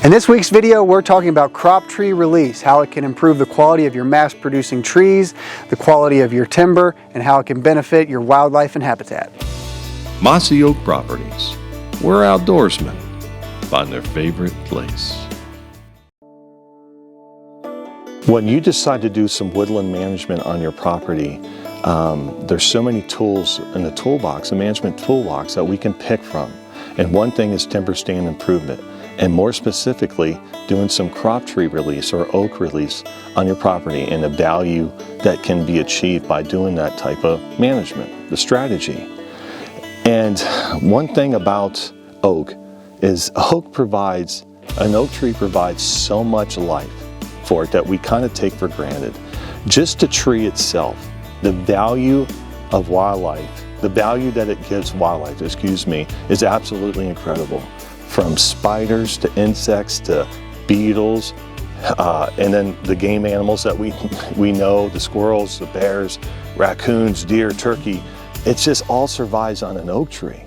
In this week's video, we're talking about crop tree release, how it can improve the quality of your mass-producing trees, the quality of your timber, and how it can benefit your wildlife and habitat. Mossy Oak Properties, where outdoorsmen find their favorite place. When you decide to do some woodland management on your property, there's so many tools in the toolbox, the management toolbox, that we can pick from. And one thing is timber stand improvement, and more specifically, doing some crop tree release or oak release on your property and the value that can be achieved by doing that type of management, the strategy. And one thing about oak is an oak tree provides so much life for it that we kind of take for granted. Just the tree itself, the value of wildlife, the value that it gives wildlife, is absolutely incredible. From spiders to insects to beetles, and then the game animals that we know, the squirrels, the bears, raccoons, deer, turkey, it just all survives on an oak tree.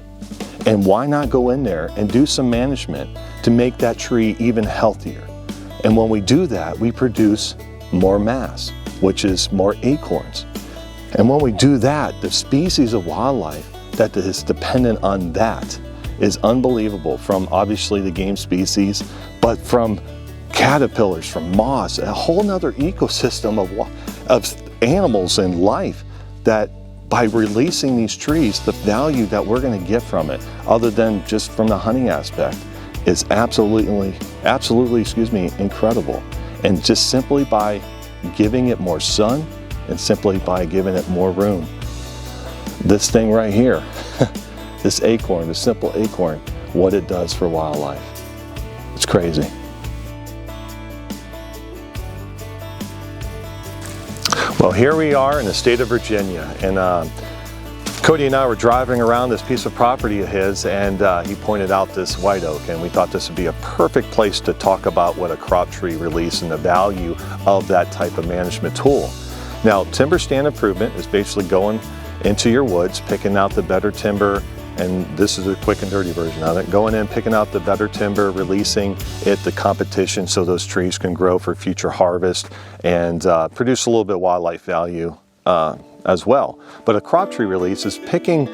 And why not go in there and do some management to make that tree even healthier? And when we do that, we produce more mass, which is more acorns. And when we do that, the species of wildlife that is dependent on that is unbelievable, from obviously the game species, but from caterpillars, from moss, a whole nother ecosystem of animals and life, that by releasing these trees, the value that we're going to get from it, other than just from the hunting aspect, is absolutely, incredible. And just simply by giving it more sun and simply by giving it more room. This thing right here, this acorn, the simple acorn, what it does for wildlife. It's crazy. Well, here we are in the state of Virginia, and Cody and I were driving around this piece of property of his, and he pointed out this white oak, and we thought this would be a perfect place to talk about what a crop tree release and the value of that type of management tool. Now, timber stand improvement is basically going into your woods, picking out the better timber, and this is a quick and dirty version of it. Going in, picking out the better timber, releasing it to competition so those trees can grow for future harvest and produce a little bit of wildlife value as well. But a crop tree release is picking,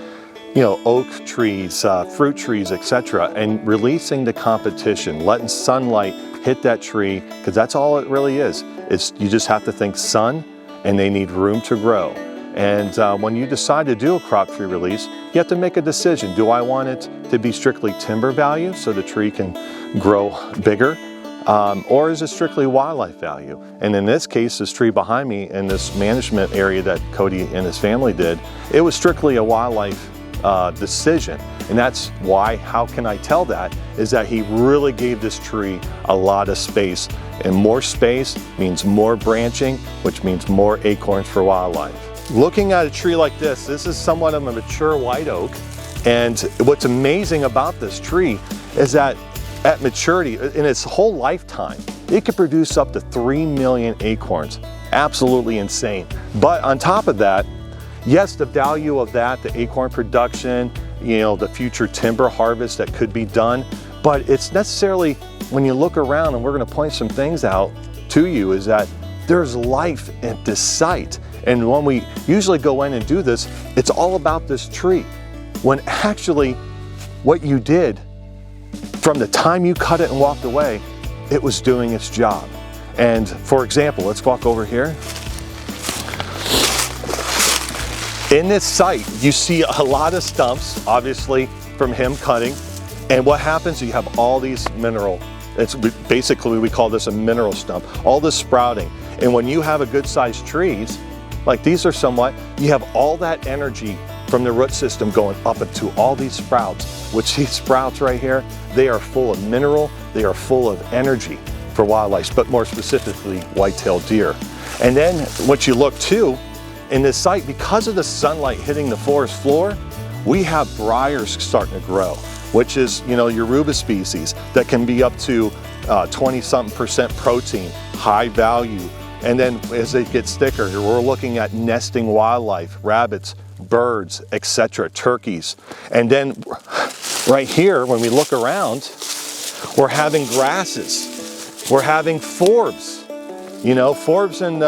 oak trees, fruit trees, etc., and releasing the competition, letting sunlight hit that tree, because that's all it really is. You just have to think sun, and they need room to grow. And when you decide to do a crop tree release, you have to make a decision. Do I want it to be strictly timber value so the tree can grow bigger? Or is it strictly wildlife value? And in this case, this tree behind me in this management area that Cody and his family did, it was strictly a wildlife decision. And that's why, how can I tell that, is that he really gave this tree a lot of space. And more space means more branching, which means more acorns for wildlife. Looking at a tree like this is somewhat of a mature white oak. And what's amazing about this tree is that at maturity, in its whole lifetime, it could produce up to 3 million acorns. Absolutely insane. But on top of that, yes, the value of that, the acorn production, the future timber harvest that could be done, but it's necessarily, when you look around, and we're going to point some things out to you, is that there's life at this site. And when we usually go in and do this, it's all about this tree, when actually what you did from the time you cut it and walked away, it was doing its job. And for example, let's walk over here. In this site, you see a lot of stumps, obviously from him cutting. And what happens, you have all these mineral, it's basically, we call this a mineral stump, all this sprouting. And when you have a good sized trees, like these are somewhat, you have all that energy from the root system going up into all these sprouts, which these sprouts right here, they are full of mineral, they are full of energy for wildlife, but more specifically white-tailed deer. And then what you look too, in this site, because of the sunlight hitting the forest floor, we have briars starting to grow, which is, your rubus species that can be up to 20-something% protein, high value. And then as it gets thicker, we're looking at nesting wildlife, rabbits, birds, etc., turkeys. And then right here, when we look around, We're having grasses. We're having forbs. You know, forbs and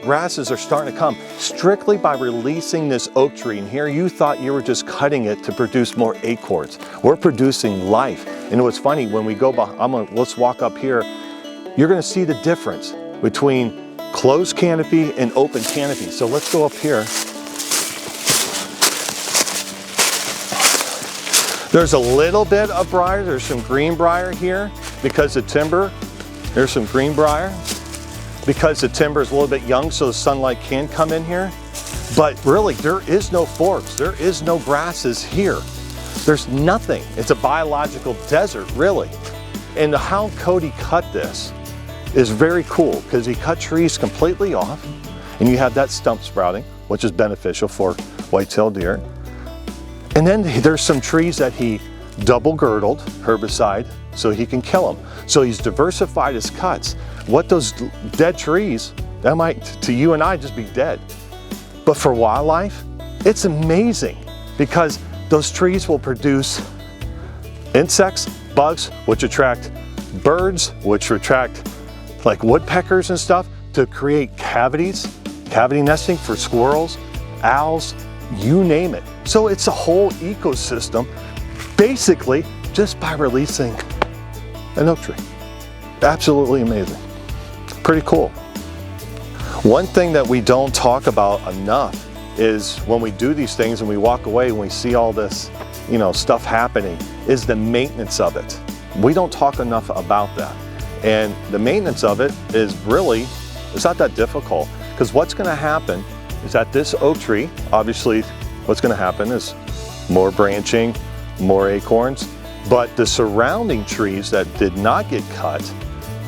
grasses are starting to come strictly by releasing this oak tree. And here you thought you were just cutting it to produce more acorns. We're producing life. And what's funny, when we go, let's walk up here, you're gonna see the difference between closed canopy and open canopy. So let's go up here. There's a little bit of briar, there's some greenbrier here because the timber, there's some greenbrier. Because the timber is a little bit young, so the sunlight can come in here. But really, there is no forbs, there is no grasses here. There's nothing. It's a biological desert, really. And how Cody cut this is very cool, because he cut trees completely off, and you have that stump sprouting, which is beneficial for white-tailed deer. And then there's some trees that he double girdled, herbicide, so he can kill them. So he's diversified his cuts. What those dead trees, that might, to you and I, just be dead. But for wildlife, it's amazing, because those trees will produce insects, bugs, which attract birds, which attract like woodpeckers and stuff, to create cavities, cavity nesting for squirrels, owls, you name it. So it's a whole ecosystem, basically just by releasing an oak tree. Absolutely amazing. Pretty cool. One thing that we don't talk about enough is when we do these things and we walk away and we see all this, you know, stuff happening, is the maintenance of it. We don't talk enough about that. And the maintenance of it is really, it's not that difficult, because what's going to happen is that this oak tree, obviously what's going to happen is more branching, more acorns, but the surrounding trees that did not get cut,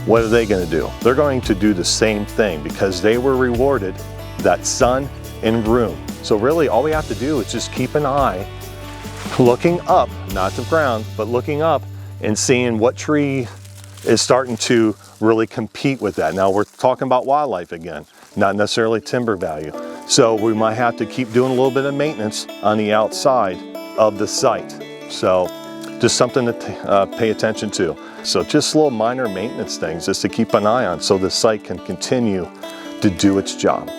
what are they going to do? They're going to do the same thing, because they were rewarded that sun and room. So really all we have to do is just keep an eye looking up, not the ground, but looking up and seeing what tree is starting to really compete with that. Now we're talking about wildlife again, not necessarily timber value. So we might have to keep doing a little bit of maintenance on the outside of the site. So just something to pay attention to. So just little minor maintenance things just to keep an eye on, so the site can continue to do its job.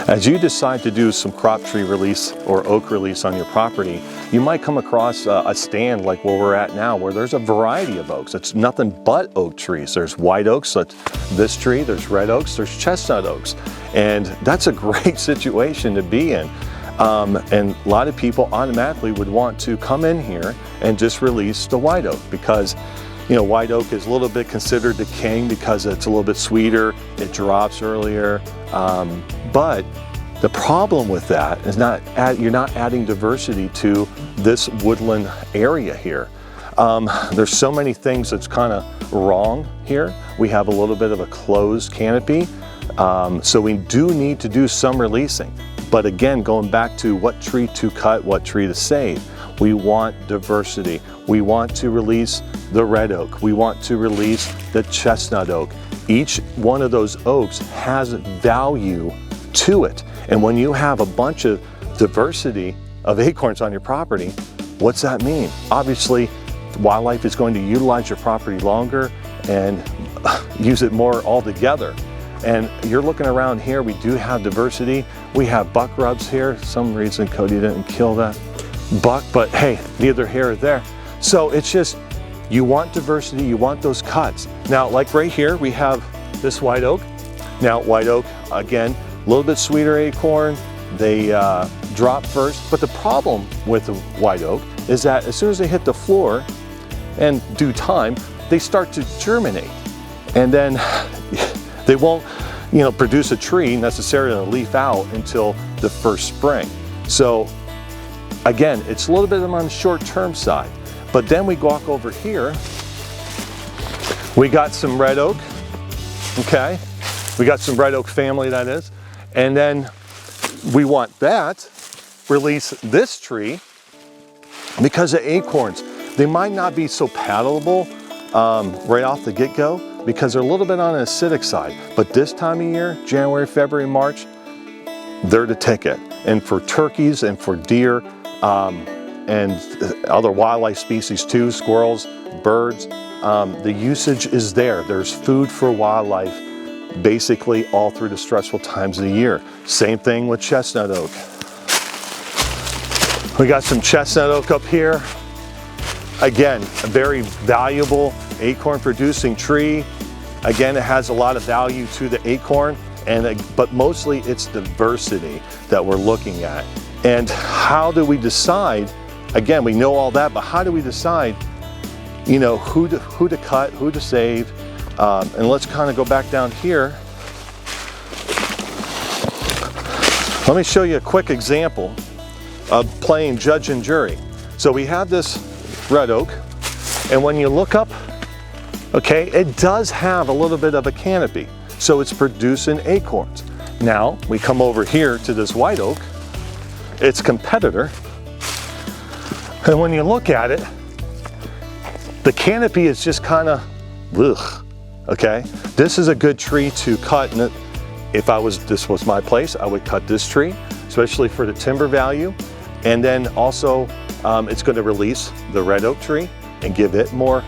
As you decide to do some crop tree release or oak release on your property, you might come across a stand like where we're at now, where there's a variety of oaks. It's nothing but oak trees. There's white oaks, that's this tree, there's red oaks, there's chestnut oaks. And that's a great situation to be in. And a lot of people automatically would want to come in here and just release the white oak, because you know, white oak is a little bit considered the king because it's a little bit sweeter, it drops earlier. But the problem with that is you're not adding diversity to this woodland area here. There's so many things that's kind of wrong here. We have a little bit of a closed canopy, so we do need to do some releasing. But again, going back to what tree to cut, what tree to save, we want diversity. We want to release the red oak. We want to release the chestnut oak. Each one of those oaks has value to it. And when you have a bunch of diversity of acorns on your property, what's that mean? Obviously, wildlife is going to utilize your property longer and use it more altogether. And you're looking around here, we do have diversity. We have buck rubs here. For some reason Cody didn't kill that buck, but hey, neither here or there. So it's just, you want diversity, you want those cuts. Now, like right here, we have this white oak. Now, white oak, again, a little bit sweeter acorn. They drop first, but the problem with the white oak is that as soon as they hit the floor, in due time, they start to germinate. And then they won't, you know, produce a tree necessarily to leaf out until the first spring. So again, it's a little bit on the short-term side. But then we walk over here, we got some red oak, okay? We got some red oak family, that is. And then we want that, release this tree, because the acorns, they might not be so palatable right off the get-go, because they're a little bit on the acidic side. But this time of year, January, February, March, they're the ticket. And for turkeys and for deer, and other wildlife species too, squirrels, birds. The usage is there. There's food for wildlife basically all through the stressful times of the year. Same thing with chestnut oak. We got some chestnut oak up here. Again, a very valuable acorn producing tree. Again, it has a lot of value to the acorn, but mostly it's diversity that we're looking at. And how do we decide? Again, we know all that, but how do we decide, you know, who to cut, who to save? And let's kind of go back down here. Let me show you a quick example of playing judge and jury. So we have this red oak, and when you look up, okay, it does have a little bit of a canopy, so it's producing acorns. Now we come over here to this white oak, its competitor, and when you look at it, the canopy is just kind of, ugh, okay? This is a good tree to cut, and if this was my place, I would cut this tree, especially for the timber value. And then also, it's going to release the red oak tree and give it more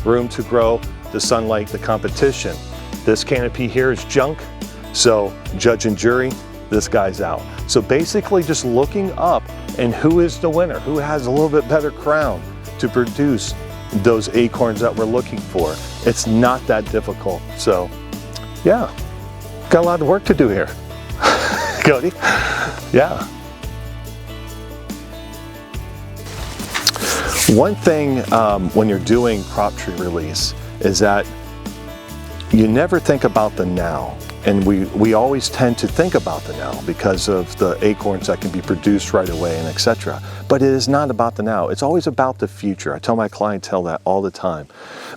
room to grow, the sunlight, the competition. This canopy here is junk, so judge and jury, this guy's out. So basically just looking up and who is the winner, who has a little bit better crown to produce those acorns that we're looking for. It's not that difficult. So yeah, got a lot of work to do here. Cody? Yeah. One thing when you're doing crop tree release is that you never think about the now. And we always tend to think about the now because of the acorns that can be produced right away and etc. But it is not about the now. It's always about the future. I tell my clientele that all the time.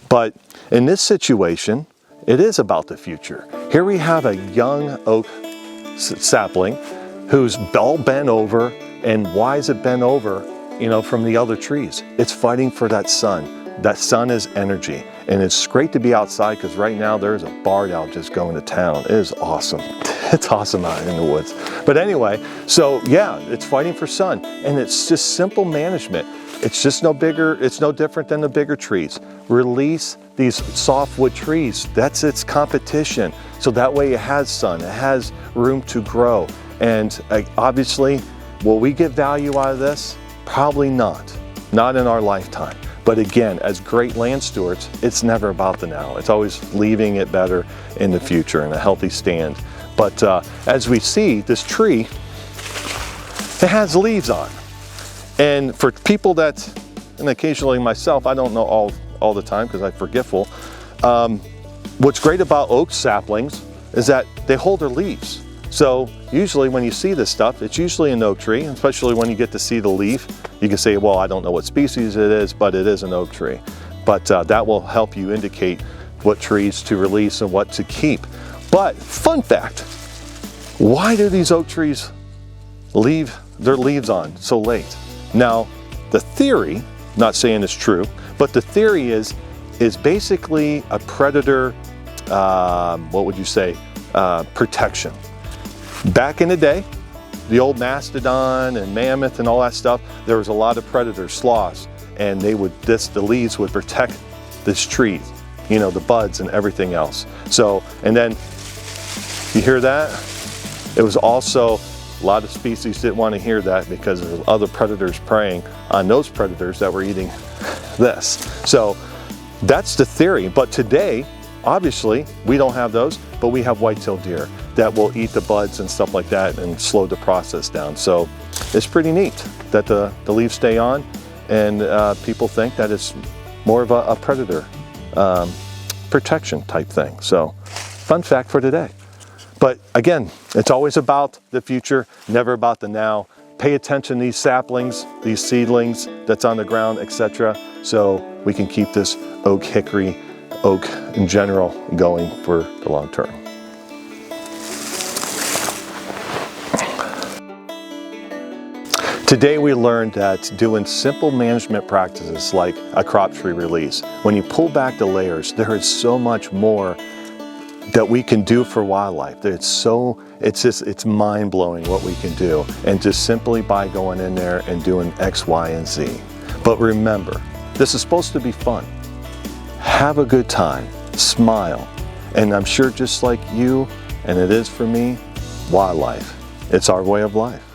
But in this situation, it is about the future. Here we have a young oak sapling who's all bent over. And why is it bent over, you know, from the other trees? It's fighting for that sun. That sun is energy. And it's great to be outside because right now there's a barred owl just going to town. It is awesome. It's awesome out in the woods. But anyway, so yeah, it's fighting for sun. And it's just simple management. It's just no bigger, it's no different than the bigger trees. Release these softwood trees. That's its competition. So that way it has sun, it has room to grow. And obviously, will we get value out of this? Probably not. Not in our lifetime. But again, as great land stewards, it's never about the now. It's always leaving it better in the future in a healthy stand. But as we see, this tree, it has leaves on. And for people that, and occasionally myself, I don't know all the time because I'm forgetful. What's great about oak saplings is that they hold their leaves. So usually when you see this stuff, it's usually an oak tree, especially when you get to see the leaf. You can say, well, I don't know what species it is, but it is an oak tree. But that will help you indicate what trees to release and what to keep. But fun fact, why do these oak trees leave their leaves on so late? Now, the theory, not saying it's true, but the theory is basically a predator, what would you say, protection. Back in the day, the old mastodon and mammoth and all that stuff, there was a lot of predators, sloths, and the leaves would protect this tree, you know, the buds and everything else. So, and then, you hear that? It was also, a lot of species didn't want to hear that because there was other predators preying on those predators that were eating this. So, that's the theory. But today, obviously, we don't have those, but we have white-tailed deer that will eat the buds and stuff like that and slow the process down. So it's pretty neat that the leaves stay on, and people think that it's more of a predator protection type thing. So fun fact for today. But again, it's always about the future, never about the now. Pay attention to these saplings, these seedlings that's on the ground, etc. So we can keep this oak, hickory, oak in general going for the long term. Today we learned that doing simple management practices like a crop tree release, when you pull back the layers, there is so much more that we can do for wildlife. It's mind-blowing what we can do, and just simply by going in there and doing X, Y, and Z. But remember, this is supposed to be fun. Have a good time, smile, and I'm sure just like you, and it is for me, wildlife. It's our way of life.